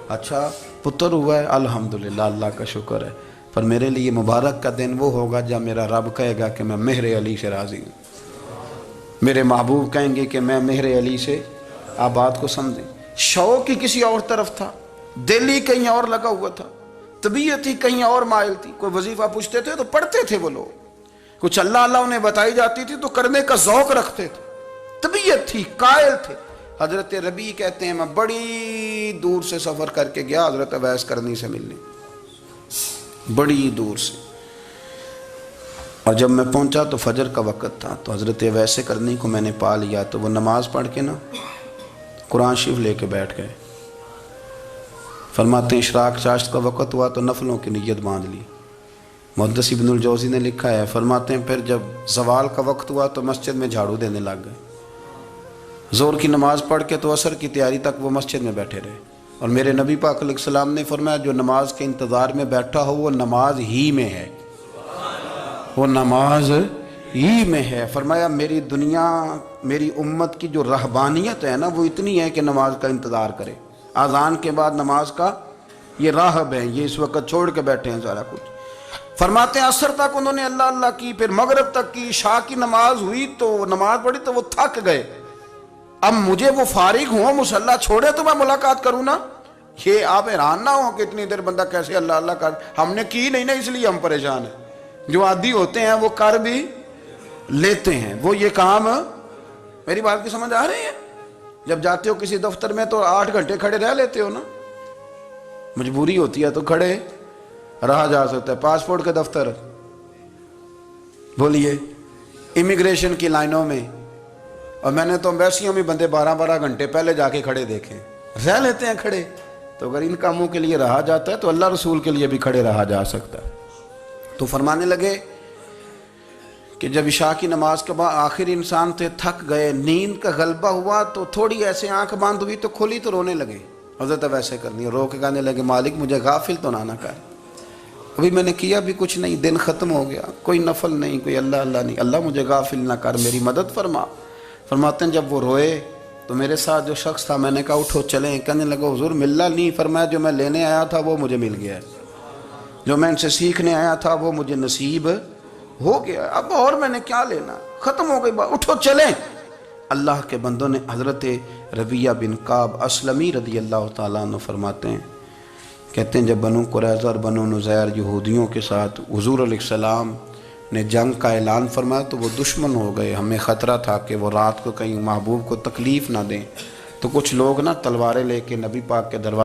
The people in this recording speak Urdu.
اچھا پتر ہوا ہے، الحمدللہ، اللہ کا شکر ہے، پر میرے لیے مبارک کا دن وہ ہوگا جب میرا رب کہے گا کہ میں مہر علی سے راضی ہوں، میرے محبوب کہیں گے کہ میں مہر علی سے۔ آپ بات کو سمجھیں، شوق ہی کسی اور طرف تھا، دل ہی کہیں اور لگا ہوا تھا، طبیعت ہی کہیں اور مائل تھی۔ کوئی وظیفہ پوچھتے تھے تو پڑھتے تھے وہ لوگ، کچھ اللہ اللہ انہیں بتائی جاتی تھی تو کرنے کا ذوق رکھتے تھے، طبیعت تھی، قائل تھے۔ حضرت ربیع کہتے ہیں میں بڑی دور سے سفر کر کے گیا حضرت اویس کرنی سے ملنے، بڑی دور سے، اور جب میں پہنچا تو فجر کا وقت تھا، تو حضرت اویس کرنی کو میں نے پا لیا، تو وہ نماز پڑھ کے نا قرآن شریف لے کے بیٹھ گئے۔ فرماتے ہیں اشراق چاشت کا وقت ہوا تو نفلوں کی نیت باندھ لی۔ محدث ابن الجوزی نے لکھا ہے، فرماتے ہیں پھر جب زوال کا وقت ہوا تو مسجد میں جھاڑو دینے لگ گئے، زور کی نماز پڑھ کے تو عصر کی تیاری تک وہ مسجد میں بیٹھے رہے۔ اور میرے نبی پاک علیہ السلام نے فرمایا جو نماز کے انتظار میں بیٹھا ہو وہ نماز ہی میں ہے، وہ نماز ہی میں ہے۔ فرمایا میری دنیا، میری امت کی جو رہبانیت ہے نا وہ اتنی ہے کہ نماز کا انتظار کرے، اذان کے بعد نماز کا یہ راہب ہیں، یہ اس وقت چھوڑ کے بیٹھے ہیں سارا کچھ۔ فرماتے ہیں عصر تک انہوں نے اللہ اللہ کی، پھر مغرب تک کی، عشاء کی نماز ہوئی تو نماز پڑھی تو وہ تھک گئے، اب مجھے وہ فارغ ہوں مصلی چھوڑے تو میں ملاقات کروں نا۔ یہ آپ حیران نہ ہوں کہ اتنی دیر بندہ کیسے اللہ اللہ کر، ہم نے کی نہیں نا اس لیے ہم پریشان ہیں، جو عادی ہوتے ہیں وہ کر بھی لیتے ہیں، وہ یہ کام۔ میری بات کی سمجھ آ رہی ہے؟ جب جاتے ہو کسی دفتر میں تو 8 گھنٹے کھڑے رہ لیتے ہو نا، مجبوری ہوتی ہے تو کھڑے رہا جا سکتا ہے۔ پاسپورٹ کے دفتر بولیے، امیگریشن کی لائنوں میں، اور میں نے تو امبیسیوں میں بندے 12 گھنٹے پہلے جا کے کھڑے دیکھے، رہ لیتے ہیں کھڑے۔ تو اگر ان کاموں کے لیے رہا جاتا ہے تو اللہ رسول کے لیے بھی کھڑے رہا جا سکتا ہے۔ تو فرمانے لگے کہ جب عشاء کی نماز کے بعد آخر انسان تھے، تھک گئے، نیند کا غلبہ ہوا تو تھوڑی ایسے آنکھ بند ہوئی تو کھولی تو رونے لگے۔ حضرت ویسے کرنی رو کے کہنے لگے مالک مجھے غافل تو نہ کر، ابھی میں نے کیا بھی کچھ نہیں، دن ختم ہو گیا، کوئی نفل نہیں، کوئی اللہ اللہ نہیں، اللہ مجھے غافل نہ کر، میری مدد فرما۔ فرماتے ہیں جب وہ روئے تو میرے ساتھ جو شخص تھا میں نے کہا اٹھو چلیں، کہنے لگا حضور ملنا نہیں، فرمایا جو میں لینے آیا تھا وہ مجھے مل گیا ہے، جو میں ان سے سیکھنے آیا تھا وہ مجھے نصیب ہو گیا، اب اور میں نے کیا لینا، ختم ہو گئی بات، اٹھو چلیں۔ اللہ کے بندوں نے حضرت ربیعہ بن کعب اسلمی رضی اللہ تعالیٰ عنہ فرماتے ہیں، کہتے ہیں جب بنو قریظہ اور بنو نذیر یہودیوں کے ساتھ حضور علیہ السلام نے جنگ کا اعلان فرمایا تو وہ دشمن ہو گئے، ہمیں خطرہ تھا کہ وہ رات کو کہیں محبوب کو تکلیف نہ دیں، تو کچھ لوگ نا تلواریں لے کے نبی پاک کے دروازے